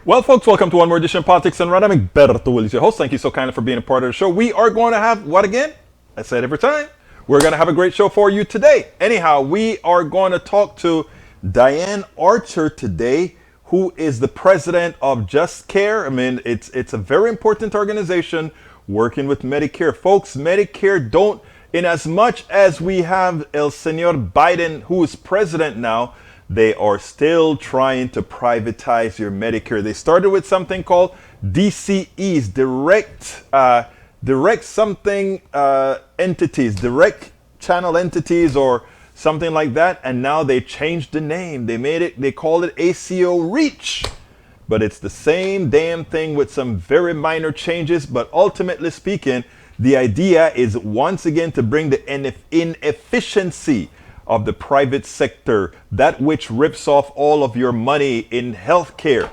Well, folks, welcome to one more edition of Politics and Run. I'm Egberto Willis, your host. Thank you so kindly for being a part of the show. We are going to have, what again? I said every time. We're going to have a great show for you today. Anyhow, we are going to talk to Diane Archer today, who is the president of Just Care. I mean, it's a very important organization working with Medicare. Folks, Medicare don't, in as much as we have El Senor Biden, who is president now, they are still trying to privatize your Medicare. They started with something called DCEs, direct something entities, direct channel entities or something like that. And now they changed the name. They called it ACO Reach. But it's the same damn thing with some very minor changes. But ultimately speaking, the idea is once again to bring the inefficiency of the private sector, that which rips off all of your money in healthcare,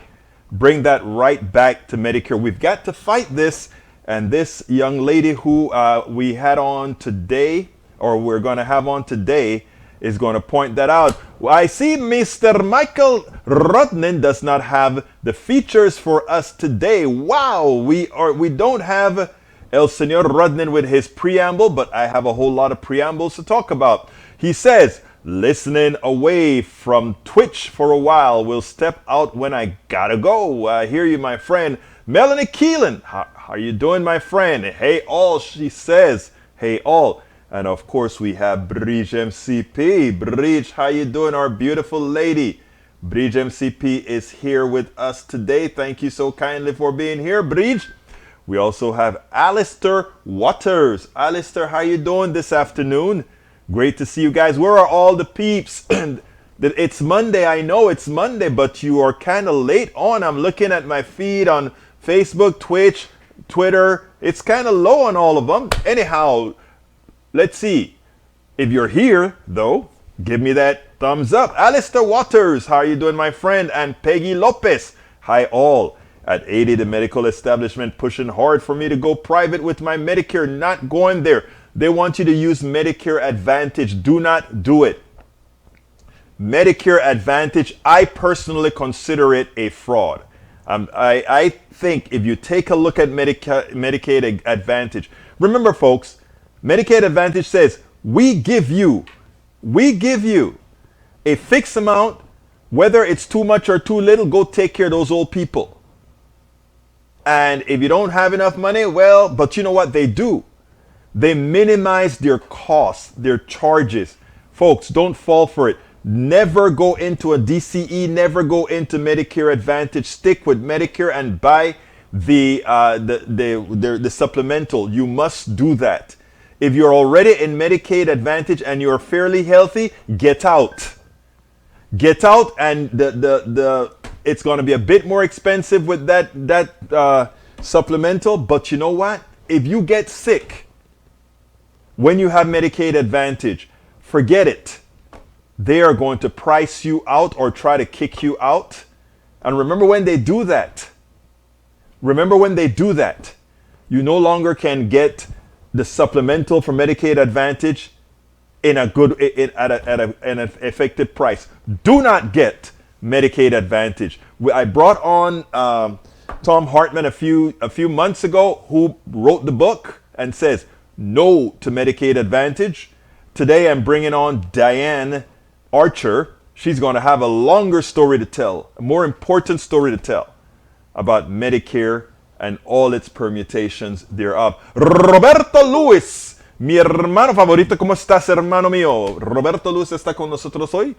bring that right back to Medicare. We've got to fight this, and this young lady who we had on today, or we're going to have on today, is going to point that out. I see Mr. Michael Rodnin does not have the features for us today. Wow, we don't have El Senor Rodnin with his preamble, but I have a whole lot of preambles to talk about. He says, listening away from Twitch for a while, will step out when I gotta go. I hear you, my friend. Melanie Keelan, how you doing, my friend? Hey, all, she says. Hey, all. And of course, we have Bridge MCP. Bridge, how you doing, our beautiful lady? Bridge MCP is here with us today. Thank you so kindly for being here, Bridge. We also have Alistair Waters. Alistair, how you doing this afternoon? Great to see you guys. Where are all the peeps? It's Monday. I know it's Monday, but you are kind of late on. I'm looking at my feed on Facebook, Twitch, Twitter. It's kind of low on all of them. Anyhow, let's see. If you're here, though, give me that thumbs up. Alistair Waters, how are you doing, my friend? And Peggy Lopez, hi all. At 80, the medical establishment pushing hard for me to go private with my Medicare. Not going there. They want you to use Medicare Advantage. Do not do it. Medicare Advantage, I personally consider it a fraud. I think if you take a look at Medicaid Advantage, remember folks, Medicaid Advantage says, we give you a fixed amount, whether it's too much or too little, go take care of those old people. And if you don't have enough money, well, but you know what they do? They minimize their costs, their charges. Folks, don't fall for it. Never go into a DCE, never go into Medicare Advantage. Stick with Medicare and buy the supplemental. You must do that. If you're already in Medicaid Advantage and you're fairly healthy, get out. Get out, and it's going to be a bit more expensive with that supplemental. But you know what? If you get sick, when you have Medicaid Advantage, forget it. They are going to price you out or try to kick you out. And remember when they do that, you no longer can get the supplemental for Medicaid Advantage in a good, at an effective price. Do not get Medicaid Advantage. I brought on Tom Hartman a few months ago, who wrote the book and says, no to Medicaid Advantage. Today I'm bringing on Diane Archer. She's going to have a longer story to tell, a more important story to tell about Medicare and all its permutations thereof. Roberto Luis, mi hermano favorito, ¿cómo estás, hermano mío? Roberto Luis está con nosotros hoy.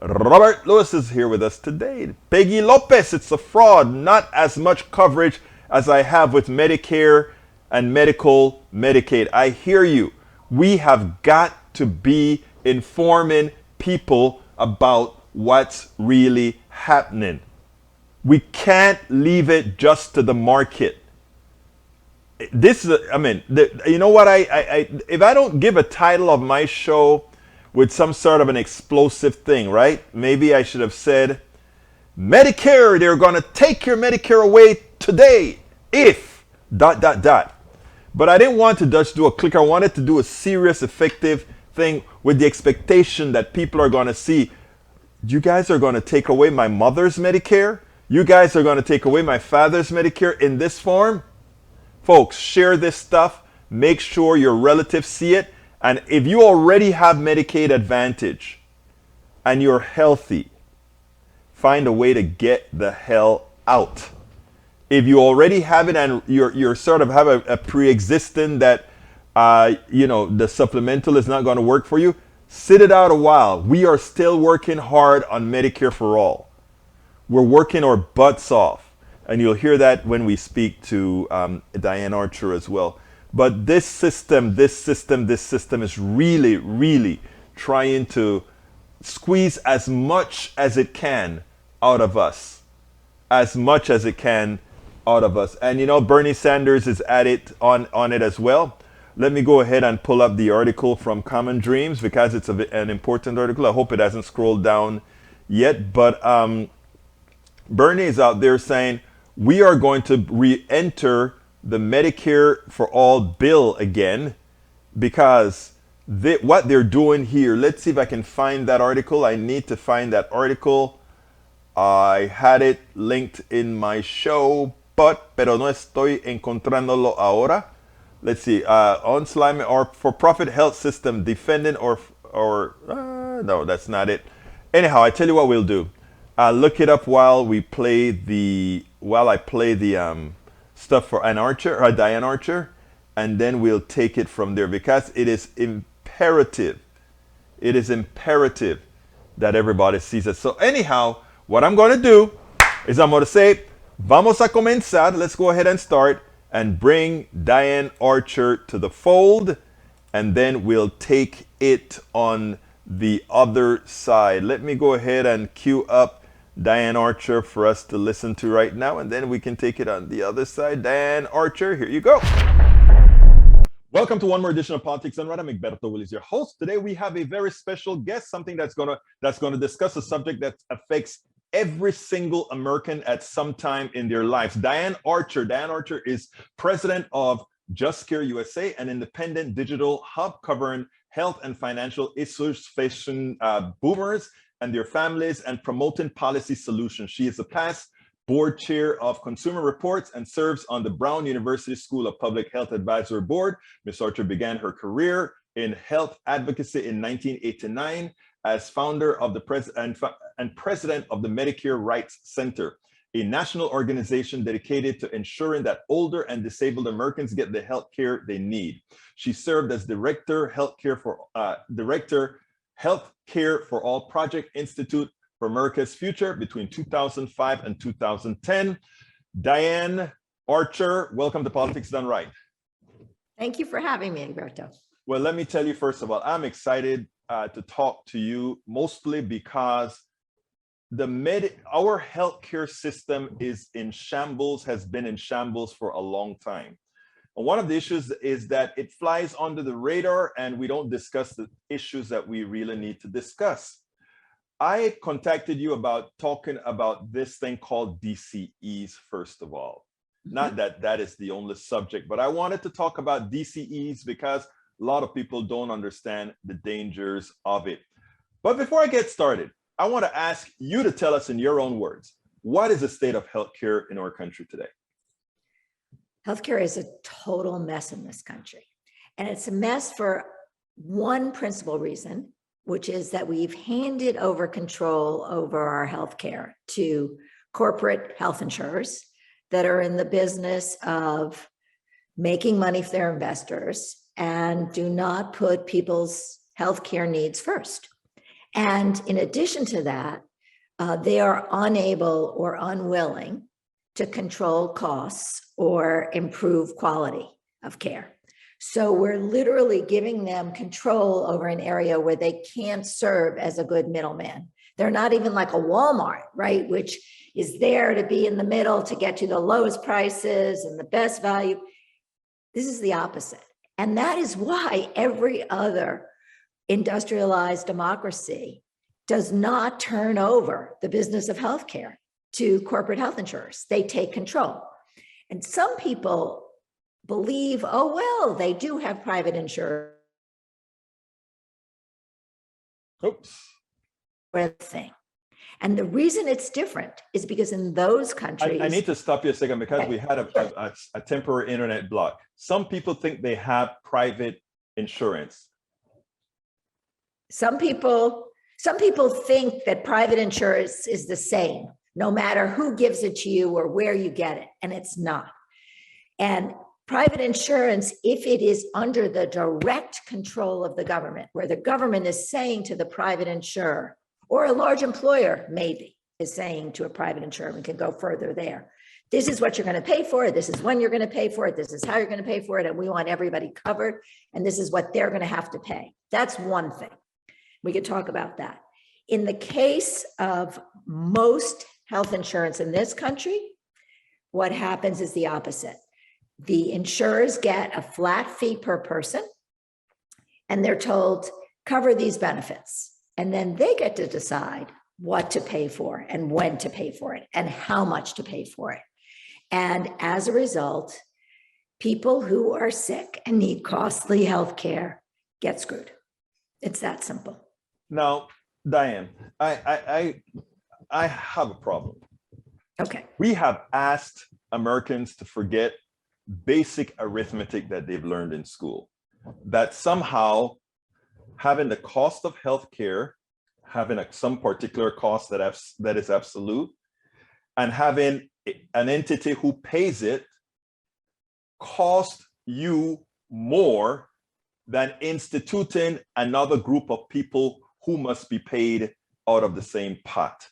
Robert Lewis is here with us today. Peggy Lopez, it's a fraud. Not as much coverage as I have with Medicare and medical Medicaid. I hear you. We have got to be informing people about what's really happening. We can't leave it just to the market. This is, you know what? If I don't give a title of my show with some sort of an explosive thing, right? Maybe I should have said, Medicare, they're going to take your Medicare away today if ... But I didn't want to just do a click. I wanted to do a serious, effective thing with the expectation that people are going to see, you guys are going to take away my mother's Medicare? You guys are going to take away my father's Medicare in this form? Folks, share this stuff. Make sure your relatives see it. And if you already have Medicaid Advantage and you're healthy, find a way to get the hell out. If you already have it and you're sort of have a pre-existing that the supplemental is not going to work for you, sit it out a while. We are still working hard on Medicare for all. We're working our butts off, and you'll hear that when we speak to Diane Archer as well. But this system is really, really trying to squeeze as much as it can out of us, as much as it can out of us. And Bernie Sanders is at it on it as well. Let me go ahead and pull up the article from Common Dreams because it's an important article. I hope it hasn't scrolled down yet, but Bernie is out there saying we are going to re-enter the Medicare for All bill again because what they're doing here. Let's see if I can find that article. I need to find that article. I had it linked in my show, pero no estoy encontrándolo ahora. Let's see. On slime or for-profit health system defending no, that's not it. Anyhow, I tell you what we'll do. Look it up while I play the stuff for Diane Archer, and then we'll take it from there because it is imperative. It is imperative that everybody sees it. So anyhow, what I'm going to do is I'm going to say, vamos a comenzar. Let's go ahead and start and bring Diane Archer to the fold, and then we'll take it on the other side. Let me go ahead and cue up Diane Archer for us to listen to right now, and then we can take it on the other side. Diane Archer, here you go. Welcome to one more edition of Politics Done Right. I'm Egberto Willis, your host. Today we have a very special guest, something that's gonna discuss a subject that affects every single American at some time in their lives. Diane Archer. Diane Archer is president of Just Care USA, an independent digital hub covering health and financial issues facing boomers and their families and promoting policy solutions. She is a past board chair of Consumer Reports and serves on the Brown University School of Public Health Advisory Board. Ms. Archer began her career in health advocacy in 1989 as founder of and president of the Medicare Rights Center, a national organization dedicated to ensuring that older and disabled Americans get the health care they need. She served as Director Healthcare for All Project Institute for America's Future between 2005 and 2010. Diane Archer, welcome to Politics Done Right. Thank you for having me, Egberto. Well, let me tell you, first of all, I'm excited to talk to you mostly because our healthcare system is in shambles, has been in shambles for a long time. And one of the issues is that it flies under the radar and we don't discuss the issues that we really need to discuss. I contacted you about talking about this thing called DCEs, first of all. Not that that is the only subject, but I wanted to talk about DCEs because a lot of people don't understand the dangers of it. But before I get started, I want to ask you to tell us in your own words, what is the state of healthcare in our country today? Healthcare is a total mess in this country. And it's a mess for one principal reason, which is that we've handed over control over our healthcare to corporate health insurers that are in the business of making money for their investors and do not put people's healthcare needs first. And in addition to that, they are unable or unwilling to control costs or improve quality of care. So we're literally giving them control over an area where they can't serve as a good middleman. They're not even like a Walmart, right? Which is there to be in the middle to get you the lowest prices and the best value. This is the opposite. And that is why every other industrialized democracy does not turn over the business of healthcare to corporate health insurers. They take control. And some people believe, oh, well, they do have private insurance. Oops. Thing. And the reason it's different is because in those countries. I need to stop you a second because Okay. we had a temporary internet block. Some people think they have private insurance. Some people think that private insurance is the same, no matter who gives it to you or where you get it, and it's not. And private insurance, if it is under the direct control of the government, where the government is saying to the private insurer, or a large employer maybe is saying to a private insurer, we can go further there. This is what you're going to pay for it. This is when you're going to pay for it. This is how you're going to pay for it. And we want everybody covered. And this is what they're going to have to pay. That's one thing. We could talk about that. In the case of most health insurance in this country, what happens is the opposite. The insurers get a flat fee per person, and they're told, cover these benefits. And then they get to decide what to pay for and when to pay for it and how much to pay for it. And as a result, people who are sick and need costly health care get screwed. It's that simple. Now, Diane, I have a problem. Okay. We have asked Americans to forget basic arithmetic that they've learned in school, that somehow having the cost of healthcare, having some particular cost that is absolute, and having an entity who pays it cost you more than instituting another group of people who must be paid out of the same pot.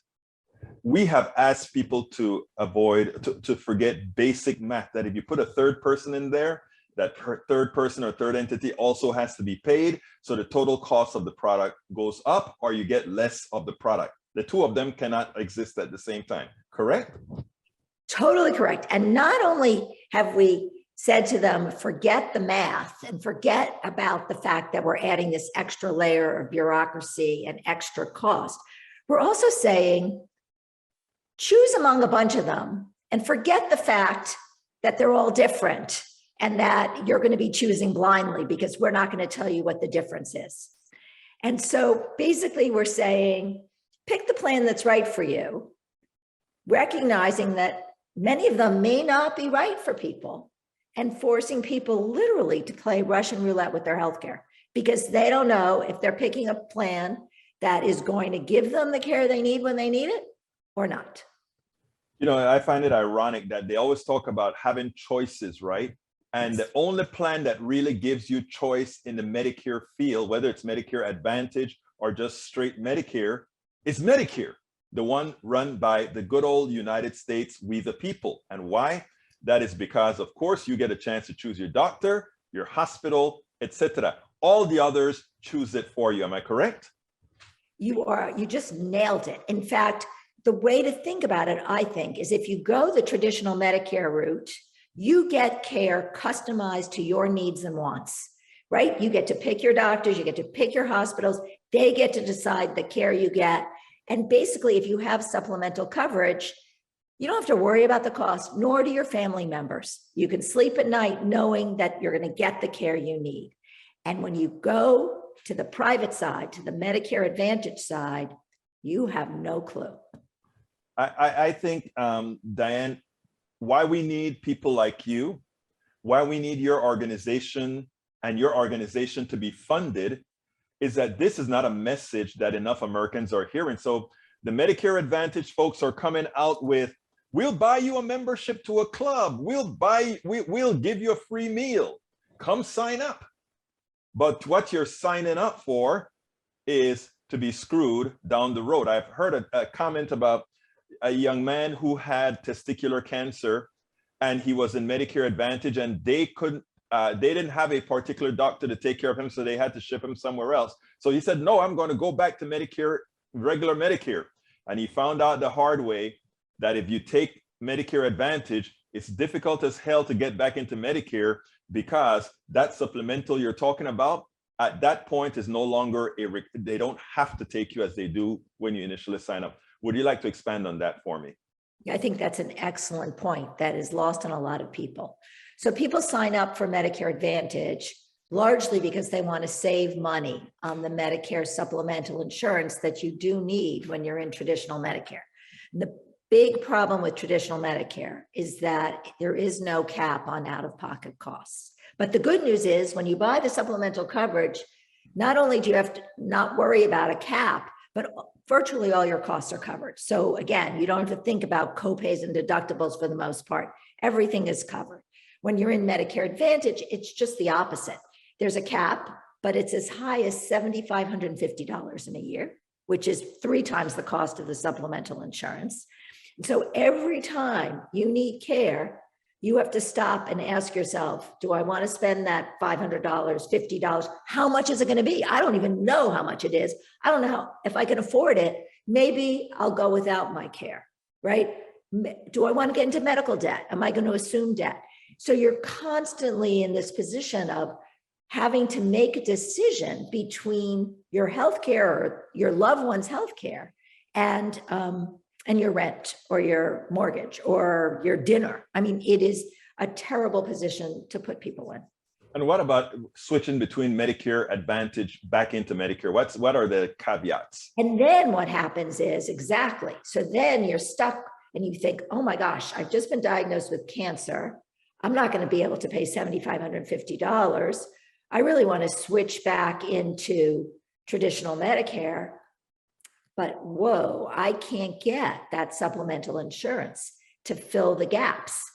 We have asked people to avoid, to forget basic math, that if you put a third person in there, that third person or third entity also has to be paid. So the total cost of the product goes up, or you get less of the product. The two of them cannot exist at the same time, correct? Totally correct. And not only have we said to them, forget the math and forget about the fact that we're adding this extra layer of bureaucracy and extra cost, we're also saying, choose among a bunch of them and forget the fact that they're all different and that you're going to be choosing blindly because we're not going to tell you what the difference is. And so basically we're saying, pick the plan that's right for you, recognizing that many of them may not be right for people, and forcing people literally to play Russian roulette with their healthcare because they don't know if they're picking a plan that is going to give them the care they need when they need it or not. You know, I find it ironic that they always talk about having choices, right? And the only plan that really gives you choice in the Medicare field, whether it's Medicare Advantage or just straight Medicare, is Medicare, the one run by the good old United States, we the people. And why? That is because, of course, you get a chance to choose your doctor, your hospital, etc. All the others choose it for you. Am I correct? You just nailed it. In fact, the way to think about it, I think, is if you go the traditional Medicare route, you get care customized to your needs and wants, right? You get to pick your doctors, you get to pick your hospitals, they get to decide the care you get. And basically, if you have supplemental coverage, you don't have to worry about the cost, nor do your family members. You can sleep at night knowing that you're going to get the care you need. And when you go to the private side, to the Medicare Advantage side, you have no clue. I think, Diane, why we need people like you, why we need your organization and your organization to be funded is that this is not a message that enough Americans are hearing. So the Medicare Advantage folks are coming out with, we'll buy you a membership to a club. We'll give you a free meal. Come sign up. But what you're signing up for is to be screwed down the road. I've heard a comment about a young man who had testicular cancer, and he was in Medicare Advantage, and they didn't have a particular doctor to take care of him, so they had to ship him somewhere else. So he said, no, I'm going to go back to Medicare, regular Medicare. And he found out the hard way that if you take Medicare Advantage, it's difficult as hell to get back into Medicare because that supplemental you're talking about at that point is no longer they don't have to take you as they do when you initially sign up. Would you like to expand on that for me? I think that's an excellent point that is lost on a lot of people. So people sign up for Medicare Advantage largely because they want to save money on the Medicare supplemental insurance that you do need when you're in traditional Medicare. And the big problem with traditional Medicare is that there is no cap on out-of-pocket costs. But the good news is when you buy the supplemental coverage, not only do you have to not worry about a cap, but virtually all your costs are covered. So again, you don't have to think about copays and deductibles for the most part. Everything is covered. When you're in Medicare Advantage, it's just the opposite. There's a cap, but it's as high as $7,550 in a year, which is 3 times the cost of the supplemental insurance. So every time you need care, you have to stop and ask yourself, do I want to spend that $500, $50? How much is it going to be? I don't even know how much it is. I don't know if I can afford it. Maybe I'll go without my care, right? Do I want to get into medical debt? Am I going to assume debt? So you're constantly in this position of having to make a decision between your healthcare or your loved one's healthcare and your rent or your mortgage or your dinner. I mean, it is a terrible position to put people in. And what about switching between Medicare Advantage back into Medicare? What are the caveats? And then what happens is exactly. So then you're stuck and you think, oh my gosh, I've just been diagnosed with cancer. I'm not going to be able to pay $7,550. I really want to switch back into traditional Medicare, but whoa, I can't get that supplemental insurance to fill the gaps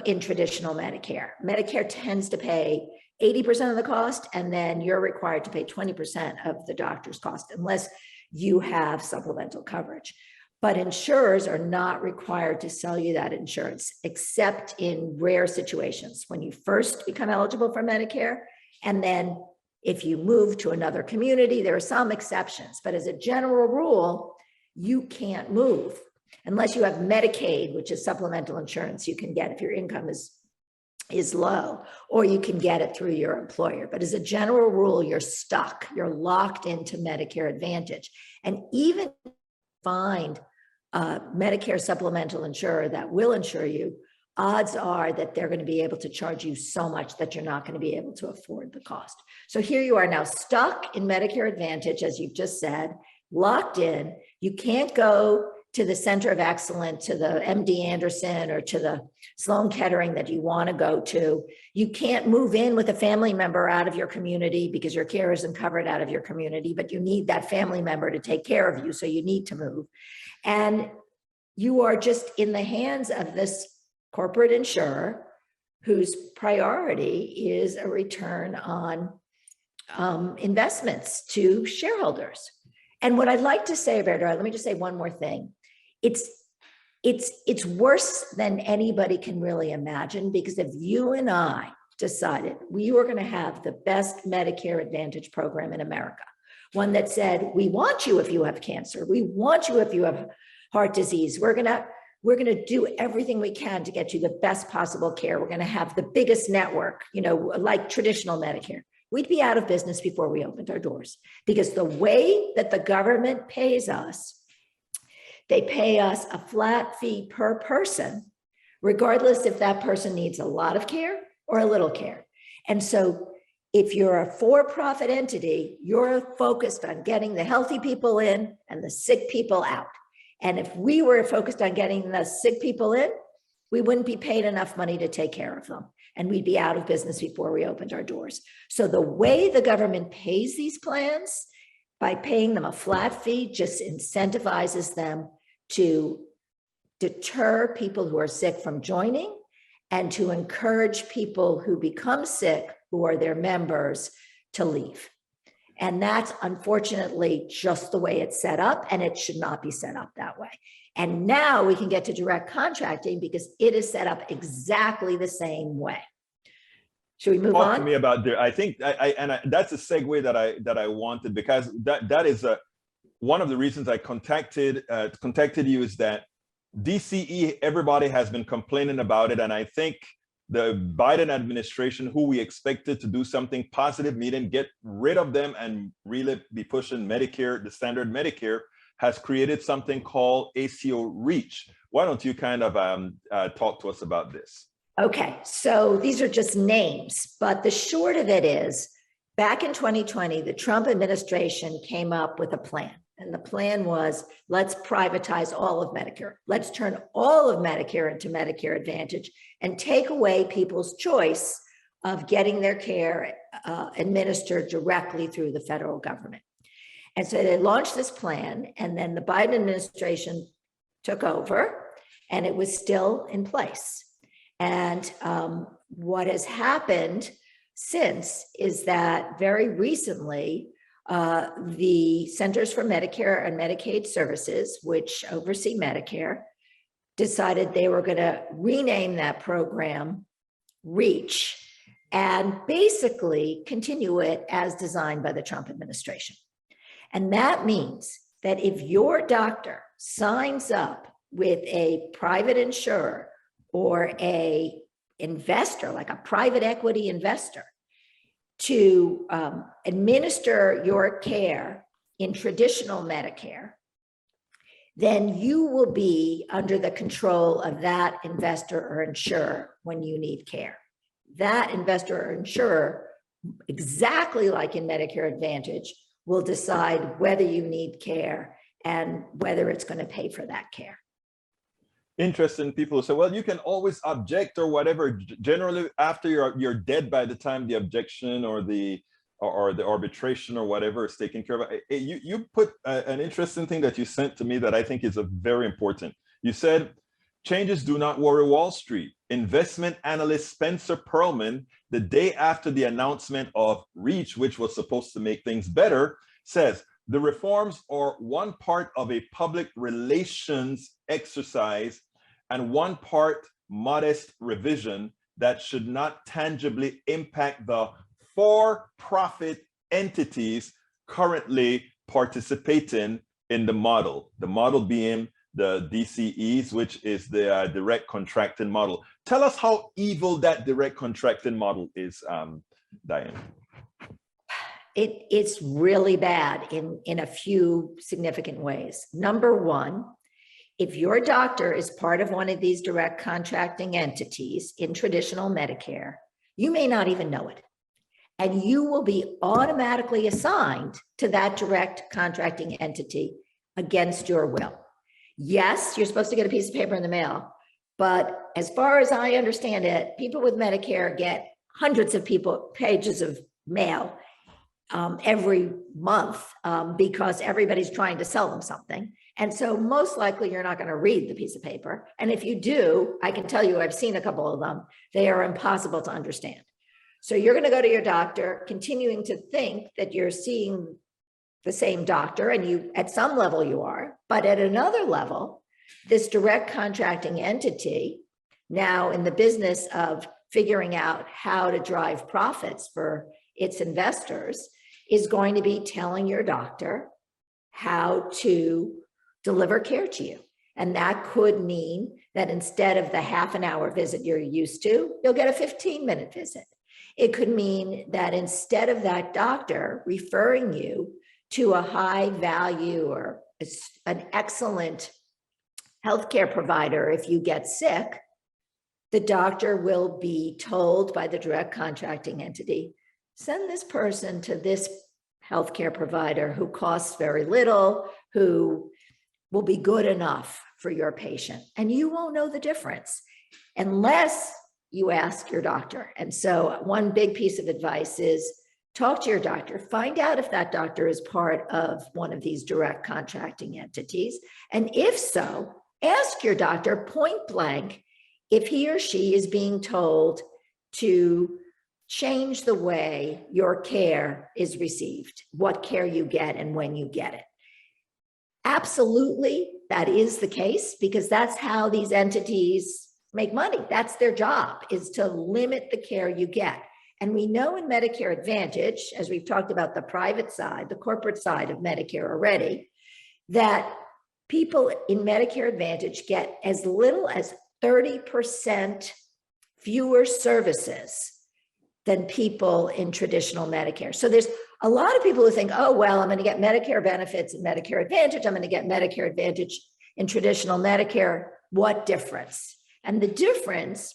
in traditional Medicare. Medicare tends to pay 80% of the cost, and then you're required to pay 20% of the doctor's cost unless you have supplemental coverage. But insurers are not required to sell you that insurance except in rare situations when you first become eligible for Medicare. And then if you move to another community, there are some exceptions, but as a general rule, you can't move unless you have Medicaid, which is supplemental insurance you can get if your income is low, or you can get it through your employer. But as a general rule, you're stuck, you're locked into Medicare Advantage. And even find a Medicare supplemental insurer that will insure you, odds are that they're going to be able to charge you so much that you're not going to be able to afford the cost. So here you are now stuck in Medicare Advantage, as you've just said, locked in. You can't go to the Center of Excellence, to the MD Anderson or to the Sloan Kettering that you want to go to. You can't move in with a family member out of your community because your care isn't covered out of your community, but you need that family member to take care of you, so you need to move. And you are just in the hands of this corporate insurer whose priority is a return on investments to shareholders. And what I'd like to say, Roberto, let me just say one more thing. It's worse than anybody can really imagine, because if you and I decided we were going to have the best Medicare Advantage program in America, one that said, we want you if you have cancer, we want you if you have heart disease, we're going to do everything we can to get you the best possible care, we're going to have the biggest network, like traditional Medicare, we'd be out of business before we opened our doors. Because the way that the government pays us, they pay us a flat fee per person, regardless if that person needs a lot of care or a little care. And so if you're a for-profit entity, you're focused on getting the healthy people in and the sick people out. And if we were focused on getting the sick people in, we wouldn't be paid enough money to take care of them. And we'd be out of business before we opened our doors. So the way the government pays these plans, by paying them a flat fee, just incentivizes them to deter people who are sick from joining and to encourage people who become sick, who are their members, to leave. And that's unfortunately just the way it's set up, and it should not be set up that way. And now we can get to direct contracting because it is set up exactly the same way. Should we move on? Talk to me about there. I think that's a segue that I wanted, because that is one of the reasons I contacted you, is that DCE, everybody has been complaining about it, and I think the Biden administration, who we expected to do something positive, meaning get rid of them and really be pushing Medicare, the standard Medicare, has created something called ACO REACH. Why don't you kind of talk to us about this? Okay, so these are just names, but the short of it is, back in 2020, the Trump administration came up with a plan. And the plan was, let's privatize all of Medicare. Let's turn all of Medicare into Medicare Advantage and take away people's choice of getting their care administered directly through the federal government. And so they launched this plan, and then the Biden administration took over, and it was still in place. And what has happened since is that very recently, the Centers for Medicare and Medicaid Services, which oversee Medicare, decided they were going to rename that program REACH and basically continue it as designed by the Trump administration. And that means that if your doctor signs up with a private insurer or a investor, like a private equity investor, to administer your care in traditional Medicare, then you will be under the control of that investor or insurer when you need care. That investor or insurer, exactly like in Medicare Advantage, will decide whether you need care and whether it's going to pay for that care. Interesting. People say, well, you can always object or whatever. Generally, after you're dead by the time the objection or the arbitration or whatever is taken care of. You put an interesting thing that you sent to me that I think is very important. You said, changes do not worry Wall Street. Investment analyst Spencer Pearlman, the day after the announcement of REACH, which was supposed to make things better, says, the reforms are one part of a public relations exercise and one part modest revision that should not tangibly impact the for-profit entities currently participating in the model being the DCEs, which is the direct contracting model. Tell us how evil that direct contracting model is, Diane. It's really bad in a few significant ways. Number one, if your doctor is part of one of these direct contracting entities in traditional Medicare, you may not even know it. And you will be automatically assigned to that direct contracting entity against your will. Yes, you're supposed to get a piece of paper in the mail, but as far as I understand it, people with Medicare get hundreds of pages of mail every month because everybody's trying to sell them something. And so most likely you're not going to read the piece of paper. And if you do, I can tell you, I've seen a couple of them. They are impossible to understand. So you're going to go to your doctor, continuing to think that you're seeing the same doctor, and you, at some level you are, but at another level, this direct contracting entity, now in the business of figuring out how to drive profits for its investors, is going to be telling your doctor how to deliver care to you. And that could mean that instead of the half-an-hour visit you're used to, you'll get a 15-minute visit. It could mean that instead of that doctor referring you to a high value or an excellent healthcare provider if you get sick, the doctor will be told by the direct contracting entity, send this person to this healthcare provider who costs very little, who will be good enough for your patient. And you won't know the difference unless you ask your doctor. And so one big piece of advice is talk to your doctor, find out if that doctor is part of one of these direct contracting entities. And if so, ask your doctor point blank if he or she is being told to change the way your care is received, what care you get and when you get it. Absolutely, that is the case, because that's how these entities make money. That's their job, is to limit the care you get. And we know in Medicare Advantage, as we've talked about the private side, the corporate side of Medicare already, that people in Medicare Advantage get as little as 30% fewer services than people in traditional Medicare. So there's a lot of people who think, oh, well, I'm going to get Medicare benefits in Medicare Advantage. I'm going to get Medicare Advantage in traditional Medicare. What difference? And the difference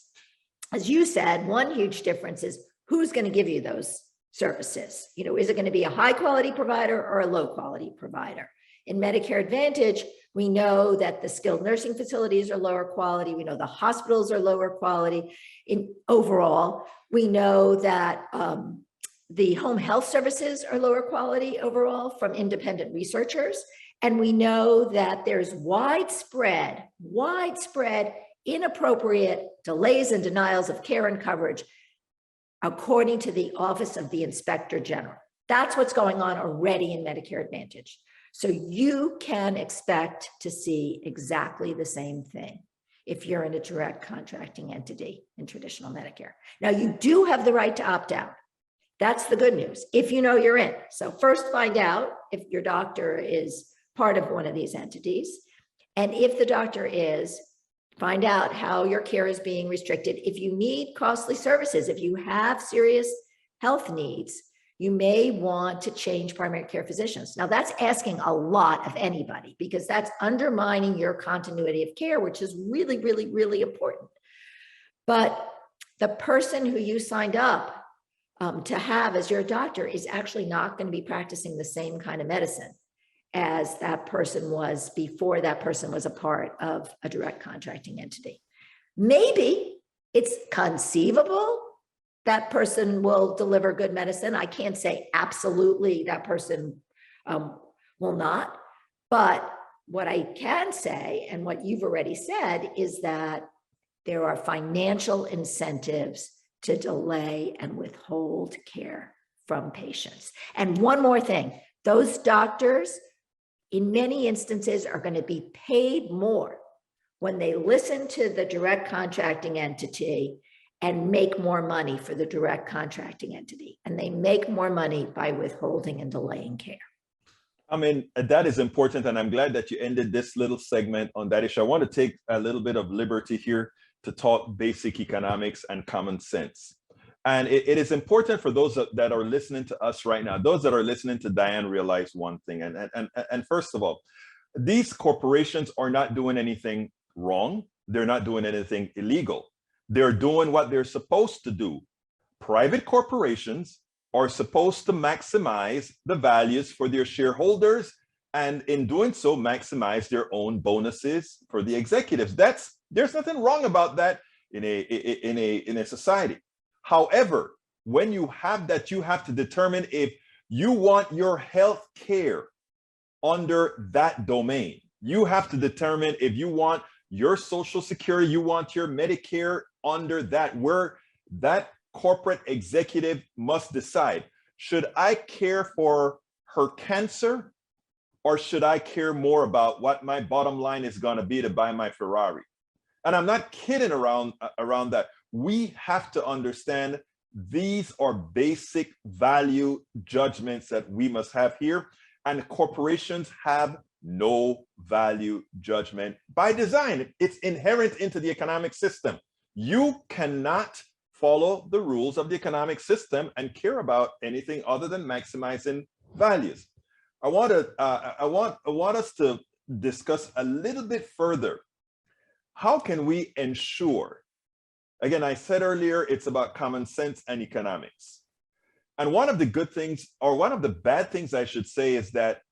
as you said, one huge difference is who's going to give you those services. You know, is it going to be a high quality provider or a low quality provider? In Medicare Advantage, we know that the skilled nursing facilities are lower quality. We know the hospitals are lower quality in overall. We know that the home health services are lower quality overall from independent researchers. And we know that there's widespread inappropriate delays and denials of care and coverage, according to the Office of the Inspector General. That's what's going on already in Medicare Advantage. So you can expect to see exactly the same thing if you're in a direct contracting entity in traditional Medicare. Now, you do have the right to opt out. That's the good news, if you know you're in. So first find out if your doctor is part of one of these entities. And if the doctor is, find out how your care is being restricted. If you need costly services, if you have serious health needs, you may want to change primary care physicians. Now, that's asking a lot of anybody because that's undermining your continuity of care, which is really, really, really important. But the person who you signed up to have as your doctor is actually not going to be practicing the same kind of medicine as that person was before that person was a part of a direct contracting entity. Maybe it's conceivable that person will deliver good medicine. I can't say absolutely that person will not, but what I can say, and what you've already said, is that there are financial incentives to delay and withhold care from patients. And one more thing, those doctors, in many instances, are going to be paid more when they listen to the direct contracting entity and make more money for the direct contracting entity. And they make more money by withholding and delaying care. I mean, that is important. And I'm glad that you ended this little segment on that issue. I want to take a little bit of liberty here to talk basic economics and common sense. And it is important for those that are listening to us right now, those that are listening to Diane, realize one thing. And first of all, these corporations are not doing anything wrong. They're not doing anything illegal. They're doing what they're supposed to do. Private corporations are supposed to maximize the values for their shareholders, and in doing so, maximize their own bonuses for the executives. There's nothing wrong about that in a society. However, when you have that, you have to determine if you want your health care under that domain. You have to determine if you want your Social Security, you want your Medicare under that, where that corporate executive must decide, should I care for her cancer, or should I care more about what my bottom line is going to be to buy my Ferrari? And I'm not kidding around that. We have to understand these are basic value judgments that we must have here. And corporations have no value judgment by design. It's inherent into the economic system. You cannot follow the rules of the economic system and care about anything other than maximizing values. I want us to discuss a little bit further. How can we ensure? Again, I said earlier, it's about common sense and economics. And one of the good things, or one of the bad things I should say, is that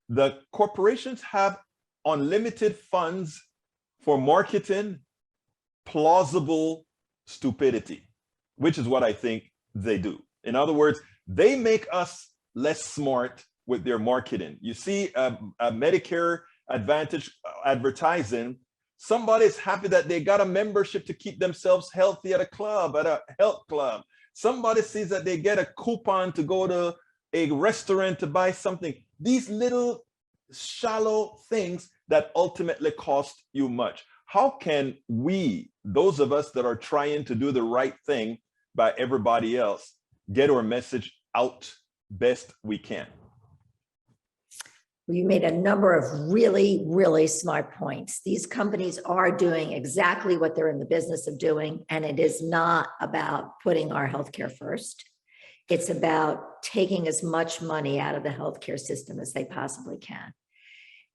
the corporations have unlimited funds for marketing plausible stupidity, which is what I think they do. In other words, they make us less smart with their marketing. You see a Medicare Advantage advertising, somebody's happy that they got a membership to keep themselves healthy at a health club. Somebody sees that they get a coupon to go to a restaurant to buy something. These little shallow things that ultimately cost you much. How can we, those of us that are trying to do the right thing by everybody else, get our message out best we can? You made a number of really, really smart points. These companies are doing exactly what they're in the business of doing, and it is not about putting our healthcare first. It's about taking as much money out of the healthcare system as they possibly can.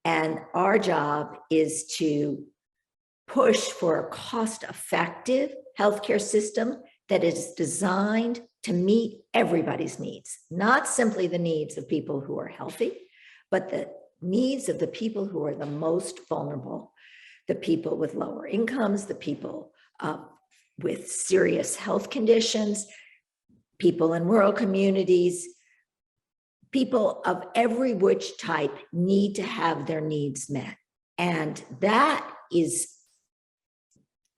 And our job is to push for cost-effective healthcare system that is designed to meet everybody's needs, not simply the needs of people who are healthy, but the needs of the people who are the most vulnerable, the people with lower incomes, the people with serious health conditions, people in rural communities, people of every which type need to have their needs met. And that is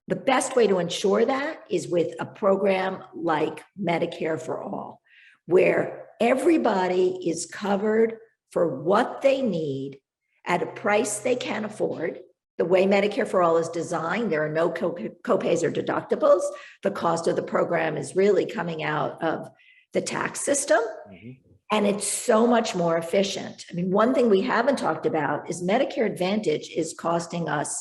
the best way to ensure that is with a program like Medicare for All, where everybody is covered for what they need at a price they can afford. The way Medicare for All is designed, there are no copays or deductibles. The cost of the program is really coming out of the tax system. And it's so much more efficient. I mean, one thing we haven't talked about is Medicare Advantage is costing us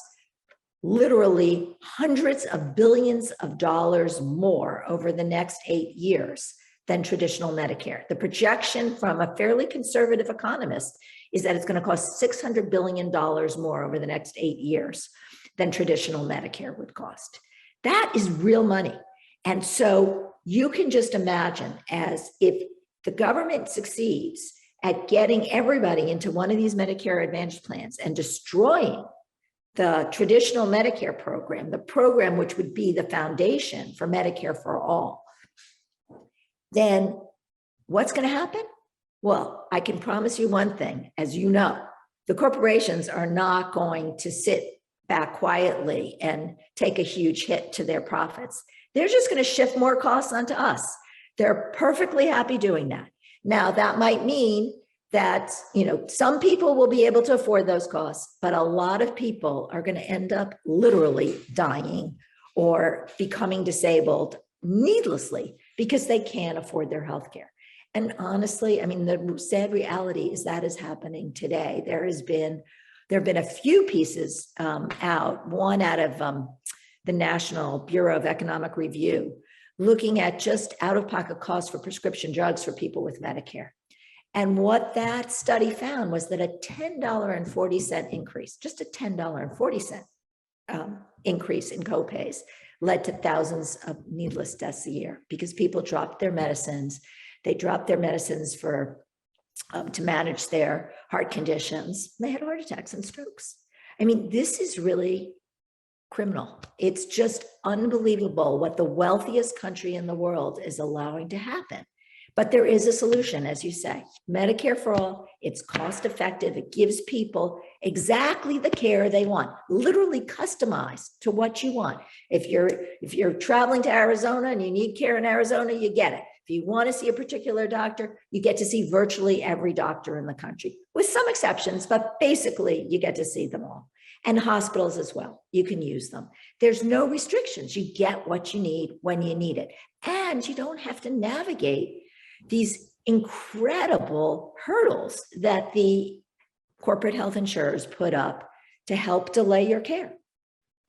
literally hundreds of billions of dollars more over the next 8 years than traditional Medicare. The projection from a fairly conservative economist is that it's going to cost $600 billion more over the next 8 years than traditional Medicare would cost. That is real money. And so you can just imagine, as if the government succeeds at getting everybody into one of these Medicare Advantage plans and destroying the traditional Medicare program, the program which would be the foundation for Medicare for All, then what's going to happen? Well, I can promise you one thing, as you know, the corporations are not going to sit back quietly and take a huge hit to their profits. They're just going to shift more costs onto us. They're perfectly happy doing that. Now, that might mean that, some people will be able to afford those costs, but a lot of people are going to end up literally dying or becoming disabled needlessly because they can't afford their health care. And honestly, I mean, the sad reality is that is happening today. There have been a few pieces out, one out of the National Bureau of Economic Review, looking at just out-of-pocket costs for prescription drugs for people with Medicare. And what that study found was that a $10.40 increase, just a $10.40 increase in copays led to thousands of needless deaths a year because people dropped their medicines. They dropped their medicines for to manage their heart conditions. They had heart attacks and strokes. I mean, this is really criminal. It's just unbelievable what the wealthiest country in the world is allowing to happen. But there is a solution, as you say. Medicare for All, it's cost effective. It gives people exactly the care they want, literally customized to what you want. If you're traveling to Arizona and you need care in Arizona, you get it. If you want to see a particular doctor, you get to see virtually every doctor in the country, with some exceptions, but basically you get to see them all. And hospitals as well, you can use them. There's no restrictions. You get what you need when you need it. And you don't have to navigate these incredible hurdles that the corporate health insurers put up to help delay your care.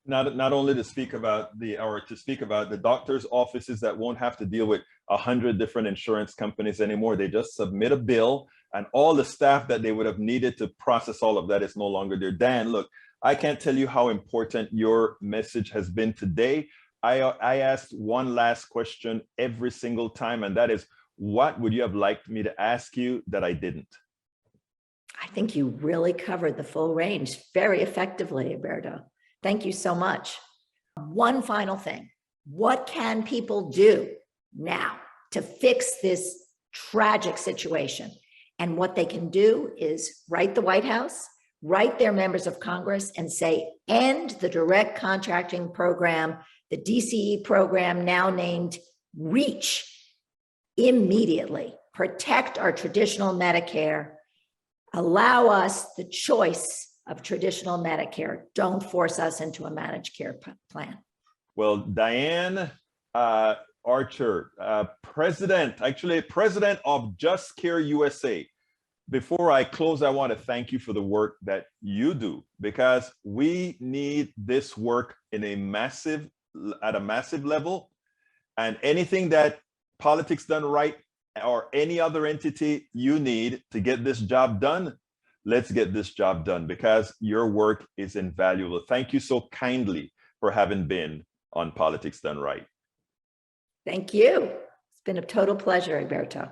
Not only to speak about the doctor's offices that won't have to deal with 100 different insurance companies anymore. They just submit a bill, and all the staff that they would have needed to process all of that is no longer there. Dan, look, I can't tell you how important your message has been today. I asked one last question every single time, and that is, what would you have liked me to ask you that I didn't? I think you really covered the full range very effectively, Alberto. Thank you so much. One final thing. What can people do now to fix this tragic situation? And what they can do is write the White House, write their members of Congress and say, end the direct contracting program, the DCE program now named REACH, immediately. Protect our traditional Medicare. Allow us the choice of traditional Medicare. Don't force us into a managed care plan. Well, Diane Archer, president of Just Care USA. Before I close, I want to thank you for the work that you do, because we need this work at a massive level, and anything that Politics Done Right or any other entity you need to get this job done, let's get this job done, because your work is invaluable. Thank you so kindly for having been on Politics Done Right. Thank you. It's been a total pleasure, Alberto.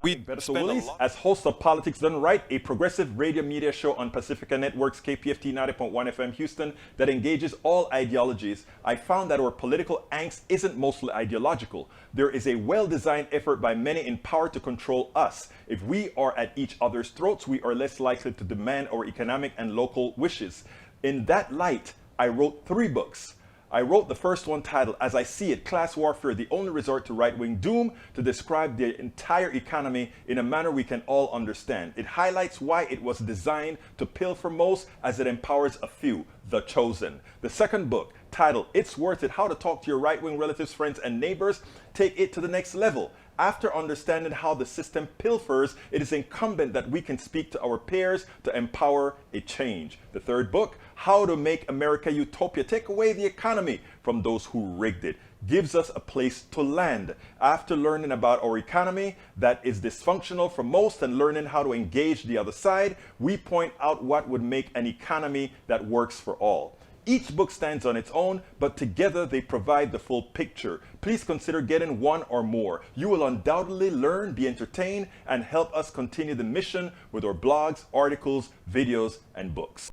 Beto Willis, as host of Politics Done Right, a progressive radio media show on Pacifica Network's KPFT 90.1 FM Houston that engages all ideologies, I found that our political angst isn't mostly ideological. There is a well-designed effort by many in power to control us. If we are at each other's throats, we are less likely to demand our economic and local wishes. In that light, I wrote 3 books. I wrote the first one titled, As I See It, Class Warfare, the Only Resort to Right-Wing Doom, to describe the entire economy in a manner we can all understand. It highlights why it was designed to pilfer most as it empowers a few, the chosen. The second book, titled, It's Worth It, How to Talk to Your Right-Wing Relatives, Friends, and Neighbors, take it to the next level. After understanding how the system pilfers, it is incumbent that we can speak to our peers to empower a change. The third book, How to Make America Utopia, Take Away the Economy from Those Who Rigged It, gives us a place to land. After learning about our economy that is dysfunctional for most and learning how to engage the other side, we point out what would make an economy that works for all. Each book stands on its own, but together they provide the full picture. Please consider getting one or more. You will undoubtedly learn, be entertained, and help us continue the mission with our blogs, articles, videos, and books.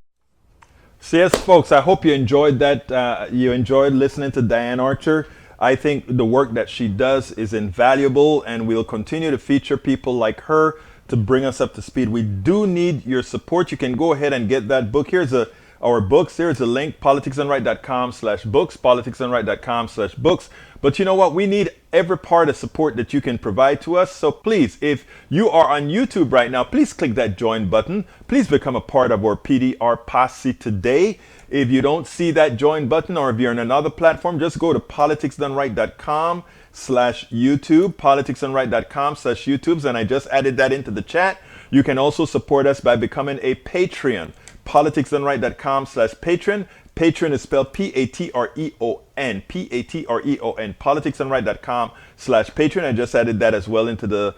So yes, folks, I hope you enjoyed that. You enjoyed listening to Diane Archer. I think the work that she does is invaluable, and we'll continue to feature people like her to bring us up to speed. We do need your support. You can go ahead and get that book. Here's our books. There's a link, politicsdoneright.com/books, politicsdoneright.com/books. But you know what? We need every part of support that you can provide to us. So please, if you are on YouTube right now, please click that join button. Please become a part of our PDR posse today. If you don't see that join button, or if you're on another platform, just go to politicsdoneright.com/YouTube, politicsdoneright.com/YouTubes, and I just added that into the chat. You can also support us by becoming a Patreon. politicsdoneright.com/Patreon. Patreon is spelled Patreon, Patreon, politicsdoneright.com/Patreon. I just added that as well into the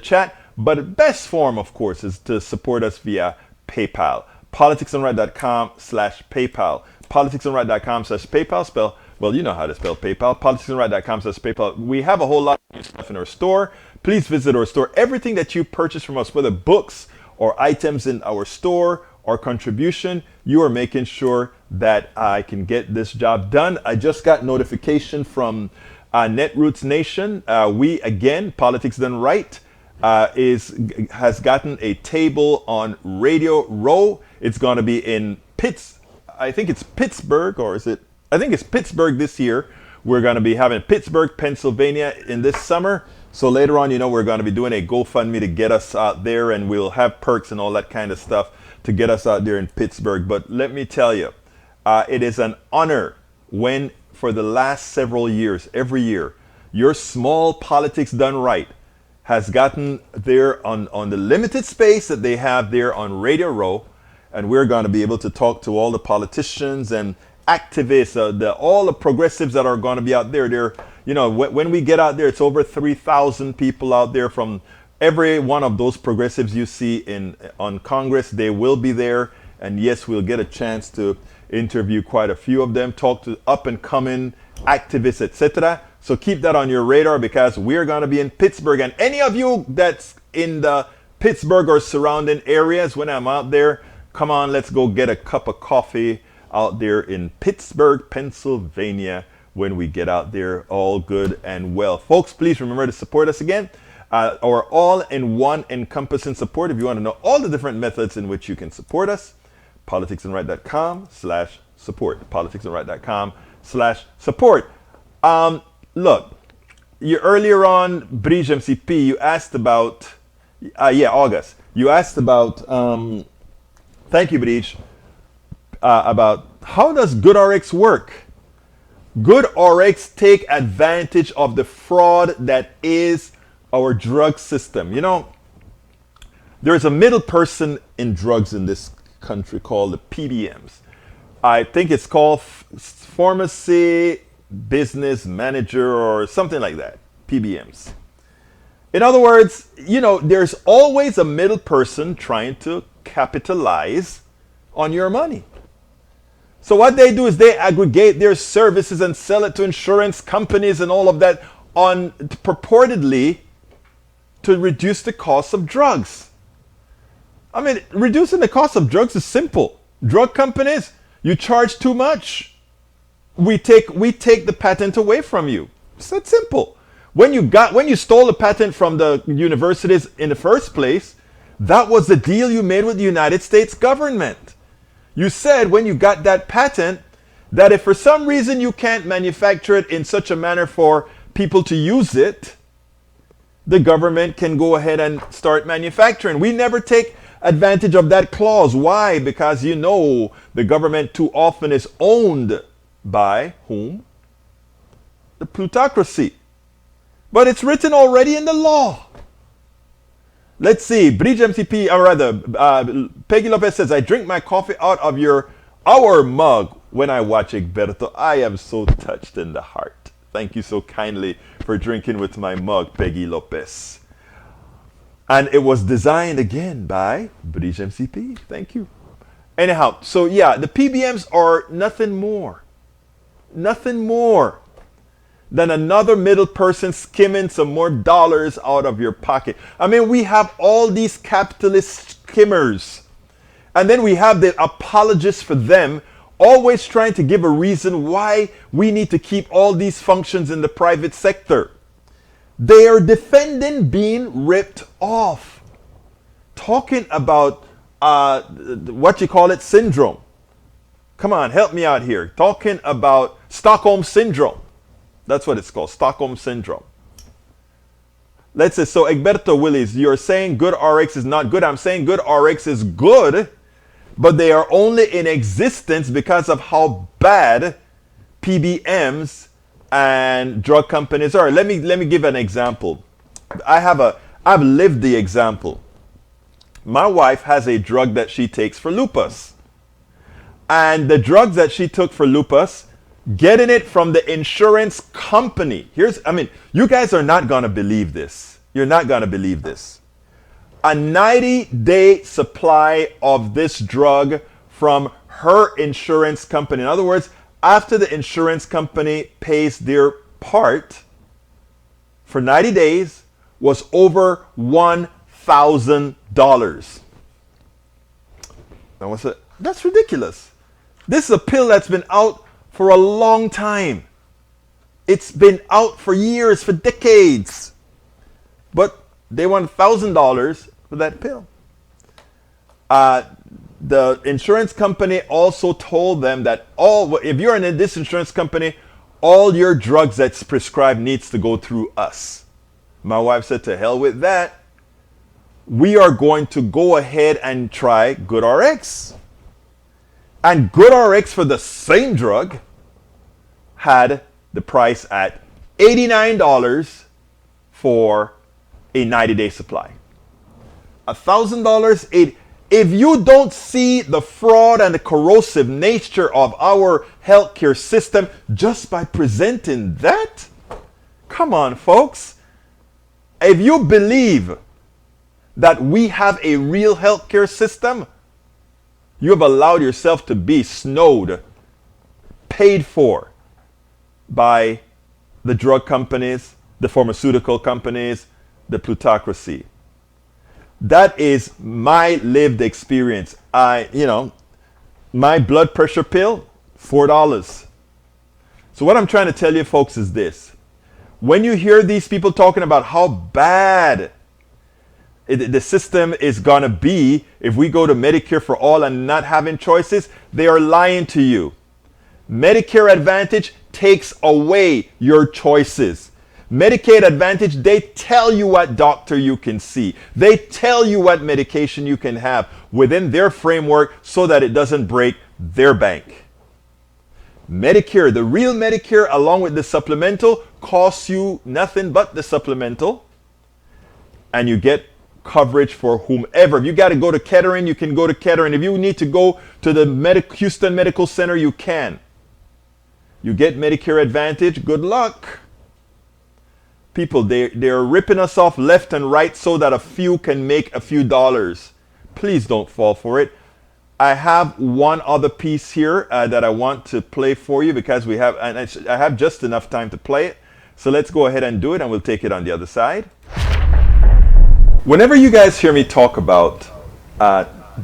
chat. But the best form, of course, is to support us via PayPal. politicsdoneright.com/PayPal. politicsdoneright.com/PayPal. Spell, well, you know how to spell PayPal. politicsdoneright.com/PayPal. We have a whole lot of stuff in our store. Please visit our store. Everything that you purchase from us, whether books or items in our store or contribution, you are making sure that I can get this job done. I just got notification from Netroots Nation. We, again, Politics Done Right, has gotten a table on Radio Row. It's going to be in I think it's Pittsburgh, or is it? I think it's Pittsburgh this year. We're going to be having Pittsburgh, Pennsylvania in this summer. So later on, we're going to be doing a GoFundMe to get us out there, and we'll have perks and all that kind of stuff to get us out there in Pittsburgh. But let me tell you, it is an honor when, for the last several years, every year, your small Politics Done Right has gotten there on the limited space that they have there on Radio Row, and we're going to be able to talk to all the politicians and activists, all the progressives that are going to be out there. When we get out there, it's over 3,000 people out there from every one of those progressives you see on Congress. They will be there, and yes, we'll get a chance to interview quite a few of them, talk to up and coming activists, etc. So keep that on your radar, because we're going to be in Pittsburgh, and any of you that's in the Pittsburgh or surrounding areas, when I'm out there, come on, let's go get a cup of coffee out there in Pittsburgh, Pennsylvania, when we get out there, all good and well. Folks, please remember to support us again. Our all-in-one encompassing support. If you want to know all the different methods in which you can support us, politicsandright.com/support. politicsandright.com/support. Look, you earlier on, Bridge MCP, you asked about, August. You asked about, thank you, Bridge, about how does GoodRx work? GoodRx take advantage of the fraud that is our drug system. There's a middle person in drugs in this country called the PBMs. I think it's called Pharmacy Business Manager or something like that, PBMs. In other words, there's always a middle person trying to capitalize on your money. So what they do is they aggregate their services and sell it to insurance companies and all of that on purportedly to reduce the cost of drugs. I mean, reducing the cost of drugs is simple. Drug companies, you charge too much. We take the patent away from you. It's that simple. When you stole the patent from the universities in the first place, that was the deal you made with the United States government. You said when you got that patent that if for some reason you can't manufacture it in such a manner for people to use it, the government can go ahead and start manufacturing. We never take advantage of that clause. Why? Because you know the government too often is owned by whom? The plutocracy. But it's written already in the law. Let's see. Bridge MCP, or rather, Peggy Lopez says, I drink my coffee out of our mug when I watch Egberto. I am so touched in the heart. Thank you so kindly for drinking with my mug, Peggy Lopez. And it was designed again by Bridge MCP. Thank you. Anyhow, so yeah, the PBMs are nothing more than another middle person skimming some more dollars out of your pocket. I mean, we have all these capitalist skimmers. And then we have the apologists for them, always trying to give a reason why we need to keep all these functions in the private sector. They are defending being ripped off. Talking about syndrome. Come on, help me out here. Talking about Stockholm Syndrome. That's what it's called, Stockholm Syndrome. Let's say, so Egberto Willis, you're saying good RX is not good. I'm saying good RX is good, but they are only in existence because of how bad PBMs and drug companies are. Let me give an example. I've lived the example. My wife has a drug that she takes for lupus. And the drugs that she took for lupus, getting it from the insurance company. You guys are not going to believe this. You're not going to believe this. A 90-day supply of this drug from her insurance company. In other words, after the insurance company pays their part for 90 days was over $1,000. Now, that's ridiculous. This is a pill that's been out for a long time. It's been out for years, for decades. But they want $1,000 for that pill. The insurance company also told them that if you're in this insurance company, all your drugs that's prescribed needs to go through us. My wife said, to hell with that. We are going to go ahead and try GoodRx. And GoodRx for the same drug had the price at $89 for a 90-day supply. $1,000. If you don't see the fraud and the corrosive nature of our healthcare system just by presenting that, come on, folks. If you believe that we have a real healthcare system, you have allowed yourself to be snowed, paid for by the drug companies, the pharmaceutical companies, the plutocracy. That is my lived experience. My blood pressure pill, $4. So what I'm trying to tell you folks is this. When you hear these people talking about how bad the system is going to be if we go to Medicare for all and not having choices, they are lying to you. Medicare Advantage takes away your choices. Medicaid Advantage, they tell you what doctor you can see. They tell you what medication you can have within their framework so that it doesn't break their bank. Medicare, the real Medicare, along with the supplemental, costs you nothing but the supplemental. And you get coverage for whomever. If you got to go to Kettering, you can go to Kettering. If you need to go to the Houston Medical Center, you can. You get Medicare Advantage, good luck. People, they're ripping us off left and right so that a few can make a few dollars. Please don't fall for it. I have one other piece here that I want to play for you because we have, and I have just enough time to play it. So let's go ahead and do it, and we'll take it on the other side. Whenever you guys hear me talk about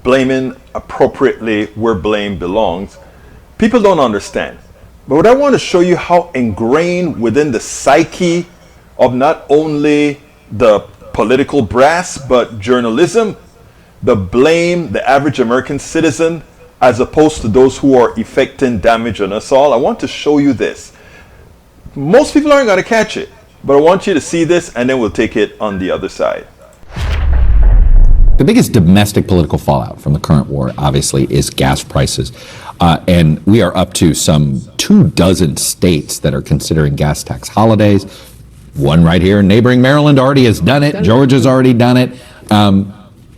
blaming appropriately where blame belongs, people don't understand. But what I want to show you how ingrained within the psyche of not only the political brass, but journalism, the blame the average American citizen as opposed to those who are effecting damage on us all. I want to show you this. Most people aren't going to catch it, but I want you to see this, and then we'll take it on the other side. The biggest domestic political fallout from the current war, obviously, is gas prices. And we are up to some 24 states that are considering gas tax holidays. One right here in neighboring Maryland already has done it. Georgia's already done it.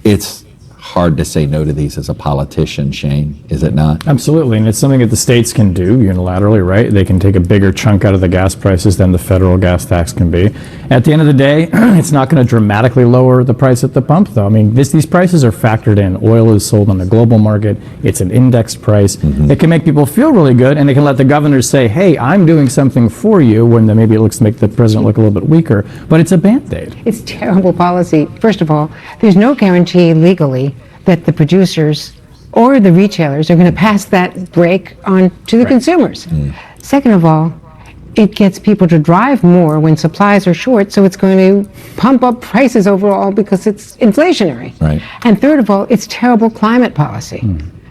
It's hard to say no to these as a politician, Shane, is it not? Absolutely, and it's something that the states can do unilaterally, right? They can take a bigger chunk out of the gas prices than the federal gas tax can be. At the end of the day, it's not going to dramatically lower the price at the pump, though. I mean, these prices are factored in. Oil is sold on the global market. It's an indexed price. It can make people feel really good, and it can let the governors say, hey, I'm doing something for you, when maybe it looks to make the president look a little bit weaker, but it's a Band-Aid. It's terrible policy. First of all, there's no guarantee legally that the producers or the retailers are going to pass that break on to the consumers. Second of all, it gets people to drive more when supplies are short, so it's going to pump up prices overall because it's inflationary. Right. And third of all, it's terrible climate policy.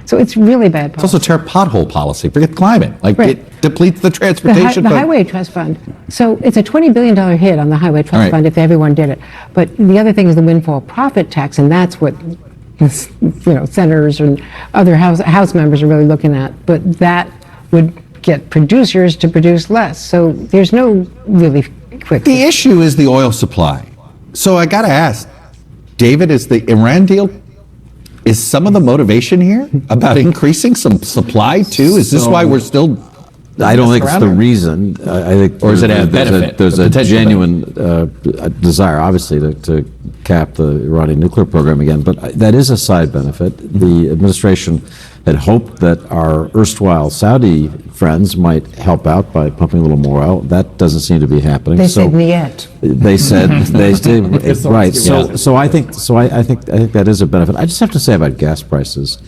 So it's really bad policy. It's also terrible pothole policy. Forget climate. Like, it depletes the transportation The fund. Highway Trust Fund. So it's a $20 billion hit on the Highway Trust Right. Fund if everyone did it. But the other thing is the windfall profit tax, and that's what senators and other House members are really looking at. But that would get producers to produce less. So there's no really quick The issue is the oil supply. So I got to ask, David, is the Iran deal, is some of the motivation here about increasing some supply too? Is this why we're still? I don't think it's the reason. I think, Or is it a benefit? There's A a potential genuine desire, obviously, to cap the Iranian nuclear program again. But that is a side benefit. The administration had hoped that our erstwhile Saudi friends might help out by pumping a little more oil. That doesn't seem to be happening. They said niet. They said they did right. So I think that is a benefit. I just have to say about gas prices.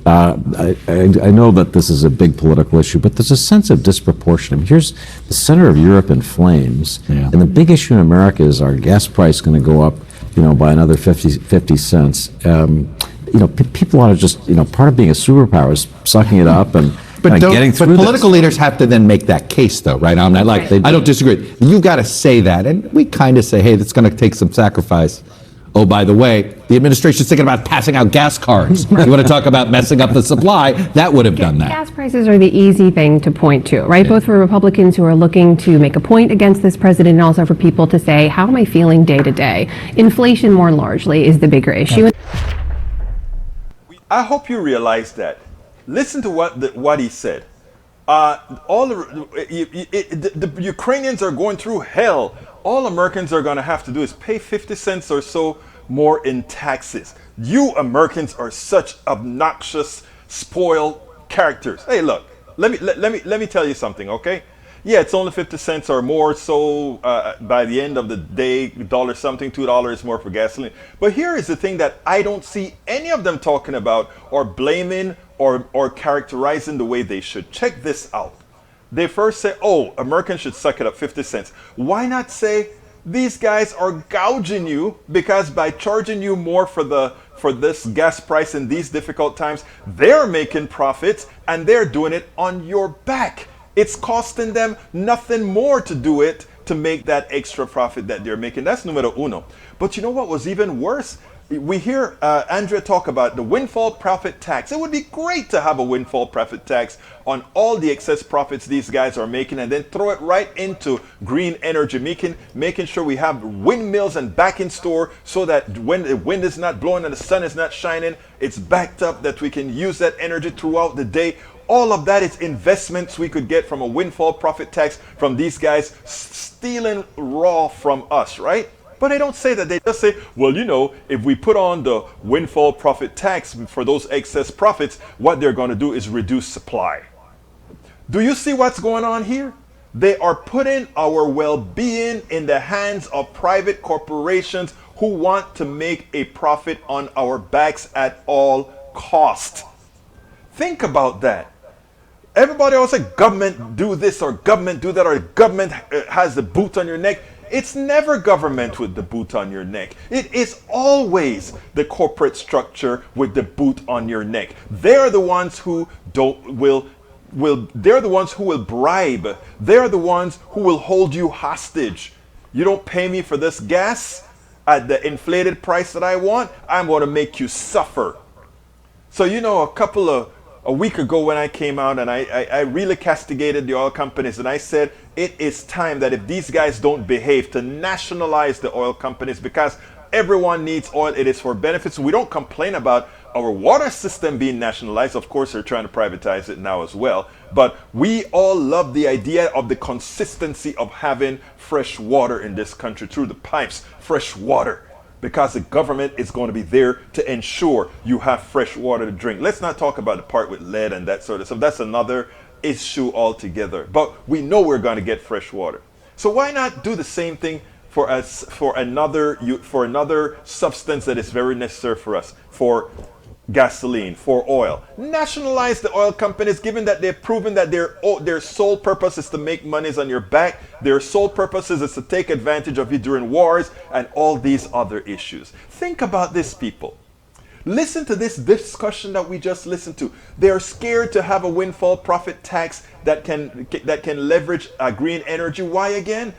I know that this is a big political issue, but there's a sense of disproportion. I mean, here's the center of Europe in flames, and the big issue in America is our gas price going to go up, by another 50 cents. People ought to just, part of being a superpower is sucking it up and getting through But political this. leaders have to then make that case, though, right? I'm not like, I don't disagree. You've got to say that, and we kind of say, hey, that's going to take some sacrifice. Oh, by the way, the administration's thinking about passing out gas cards. You want to talk about messing up the supply? That would have done that. Gas prices are the easy thing to point to, right? Both for Republicans who are looking to make a point against this president and also for people to say, how am I feeling day to day? Inflation, more largely, is the bigger issue. I hope you realize that. Listen to what he said. The Ukrainians are going through hell. All Americans are going to have to do is pay 50 cents or so more in taxes. You Americans are such obnoxious, spoiled characters. Hey, look, let me tell you something, okay? Yeah, it's only 50 cents or more, so by the end of the day, $1 something, $2 more for gasoline. But here is the thing that I don't see any of them talking about or blaming or characterizing the way they should. Check this out. They first say, oh, Americans should suck it up 50 cents. Why not say, these guys are gouging you because by charging you more for this gas price in these difficult times, they're making profits and they're doing it on your back. It's costing them nothing more to do it to make that extra profit that they're making. That's numero uno. But you know what was even worse? We hear Andrea talk about the windfall profit tax. It would be great to have a windfall profit tax on all the excess profits these guys are making and then throw it right into green energy, making sure we have windmills and back in store so that when the wind is not blowing and the sun is not shining, it's backed up that we can use that energy throughout the day. All of that is investments we could get from a windfall profit tax from these guys stealing raw from us, right? But they don't say that. They just say, well, you know, if we put on the windfall profit tax for those excess profits, what they're going to do is reduce supply. Do you see what's going on here? They are putting our well-being in the hands of private corporations who want to make a profit on our backs at all cost. Think about that. Everybody always say government do this or government do that or government has the boot on your neck. It's never government with the boot on your neck. It is always the corporate structure with the boot on your neck. They're the ones who they're the ones who will bribe. They're the ones who will hold you hostage. You don't pay me for this gas at the inflated price that I want, I'm going to make you suffer. So, you know, a week ago when I came out and I really castigated the oil companies and I said it is time that if these guys don't behave to nationalize the oil companies because everyone needs oil, it is for benefits. We don't complain about our water system being nationalized. Of course, they're trying to privatize it now as well. But we all love the idea of the consistency of having fresh water in this country through the pipes, fresh water. Because the government is going to be there to ensure you have fresh water to drink. Let's not talk about the part with lead and that sort of stuff. That's another issue altogether. But we know we're going to get fresh water. So why not do the same thing for us for another substance that is very necessary for us, for gasoline, for oil? Nationalize the oil companies, given that they've proven that their sole purpose is to make monies on your back. Their sole purpose is to take advantage of you during wars and all these other issues. Think about this, people. Listen to this discussion that we just listened to. They're scared to have a windfall profit tax that can leverage green energy. Why again?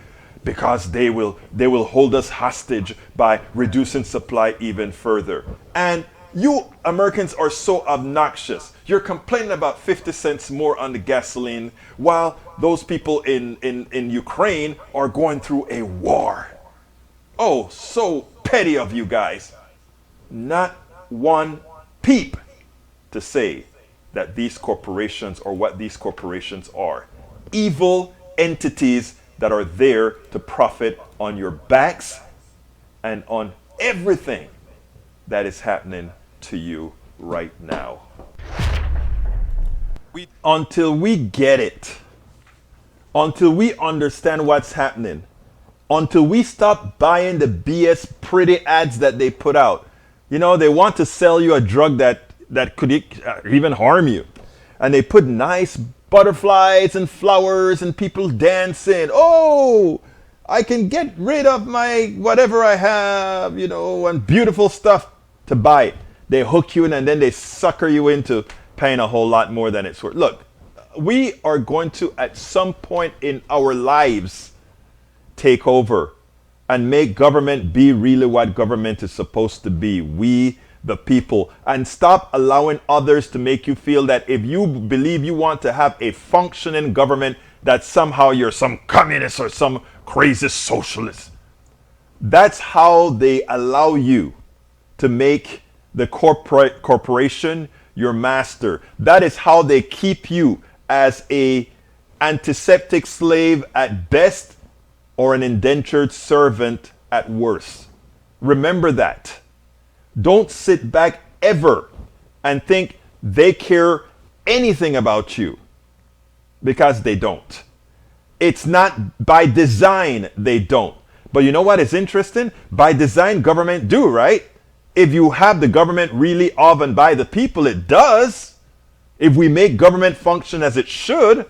Because they will hold us hostage by reducing supply even further. And you Americans are so obnoxious. You're complaining about 50 cents more on the gasoline while those people in Ukraine are going through a war. Oh, so petty of you guys. Not one peep to say that these corporations are what these corporations are. Evil entities that are there to profit on your backs and on everything that is happening to you right now. Until we get it, until we understand what's happening, until we stop buying the BS pretty ads that they put out. You know, they want to sell you a drug that could even harm you. And they put nice butterflies and flowers and people dancing. Oh, I can get rid of my whatever I have, you know, and beautiful stuff to buy it. They hook you in and then they sucker you into paying a whole lot more than it's worth. Look, we are going to, at some point in our lives, take over and make government be really what government is supposed to be. We, the people. And stop allowing others to make you feel that if you believe you want to have a functioning government, that somehow you're some communist or some crazy socialist. That's how they allow you to make the corporation your master. That is how they keep you as a antiseptic slave at best or an indentured servant at worst. Remember that. Don't sit back ever and think they care anything about you, because they don't. It's not by design they don't. But you know what is interesting? By design, government do, right? If you have the government really of and by the people, it does. If we make government function as it should,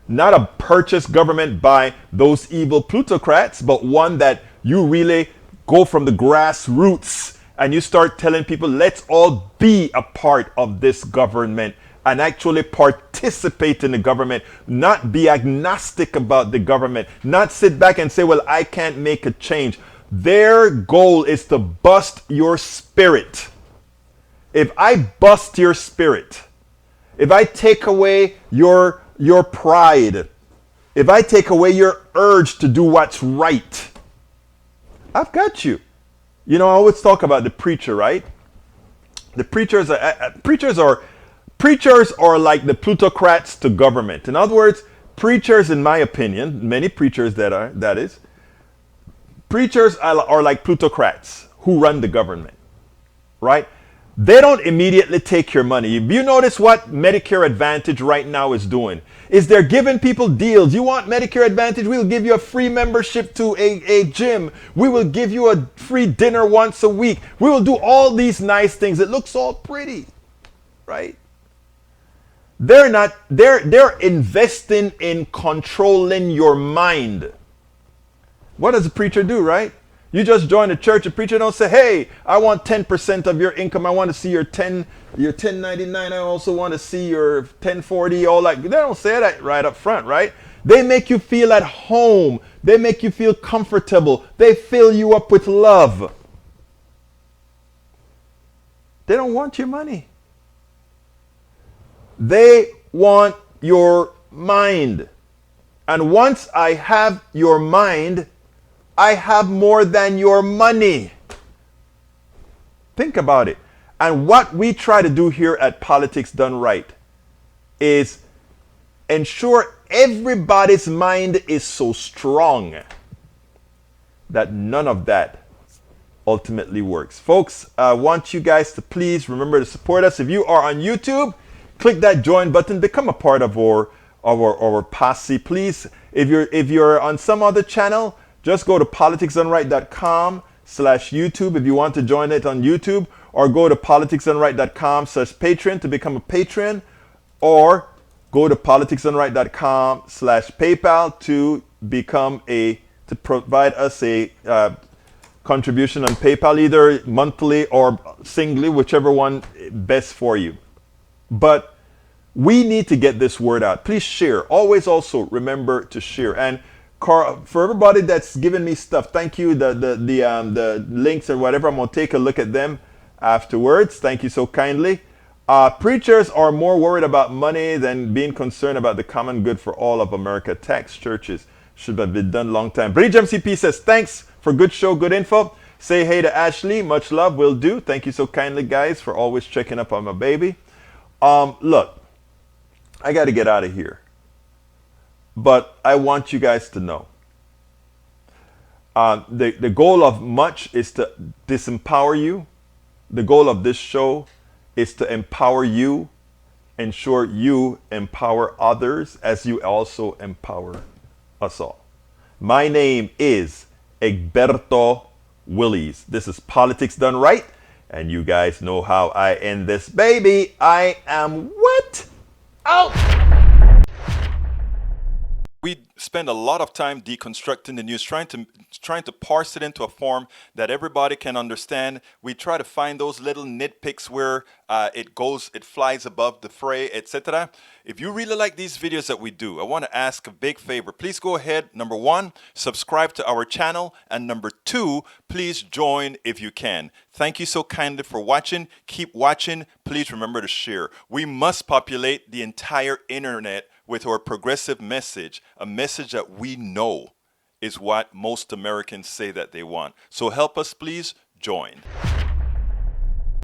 not a purchased government by those evil plutocrats, but one that you really go from the grassroots and you start telling people, let's all be a part of this government and actually participate in the government, not be agnostic about the government, not sit back and say, well, I can't make a change. Their goal is to bust your spirit. If I bust your spirit, if I take away your pride, if I take away your urge to do what's right, I've got you. You know, I always talk about the preacher, right? The preachers are like the plutocrats to government. In other words, preachers, in my opinion, many preachers that is, preachers are like plutocrats who run the government, right? They don't immediately take your money. You notice what Medicare Advantage right now is doing? Is they're giving people deals. You want Medicare Advantage? We'll give you a free membership to a gym. We will give you a free dinner once a week. We will do all these nice things. It looks all pretty, right? They're investing in controlling your mind. What does a preacher do, right? You just join a church. A preacher don't say, "Hey, I want 10% of your income. I want to see your 1099. I also want to see your 1040." All that. They don't say that right up front, right? They make you feel at home. They make you feel comfortable. They fill you up with love. They don't want your money. They want your mind. And once I have your mind, I have more than your money. Think about it. And what we try to do here at Politics Done Right is ensure everybody's mind is so strong that none of that ultimately works. Folks, I want you guys to please remember to support us. If you are on YouTube, click that join button, become a part of our posse, please. If you're on some other channel, just go to politicsdoneright.com/YouTube if you want to join it on YouTube, or go to politicsdoneright.com/Patreon to become a patron, or go to politicsdoneright.com/PayPal to provide us a contribution on PayPal, either monthly or singly, whichever one best for you. But we need to get this word out. Please share. Always also remember to share. And for everybody that's given me stuff, thank you. The links or whatever, I'm gonna take a look at them afterwards. Thank you so kindly. Preachers are more worried about money than being concerned about the common good for all of America. Tax churches should have been done long time. Bridge MCP says, thanks for good show, good info. Say hey to Ashley. Much love, will do. Thank you so kindly, guys, for always checking up on my baby. Look, I got to get out of here. But I want you guys to know. The goal of much is to disempower you. The goal of this show is to empower you, ensure you empower others as you also empower us all. My name is Egberto Willies. This is Politics Done Right. And you guys know how I end this baby. I am what? Out! We spend a lot of time deconstructing the news, trying to parse it into a form that everybody can understand. We try to find those little nitpicks where it flies above the fray, etc. If you really like these videos that we do, I want to ask a big favor. Please go ahead. Number 1, subscribe to our channel. And number 2, please join if you can. Thank you so kindly for watching. Keep watching. Please remember to share. We must populate the entire internet with our progressive message, a message that we know is what most Americans say that they want. So help us, please join.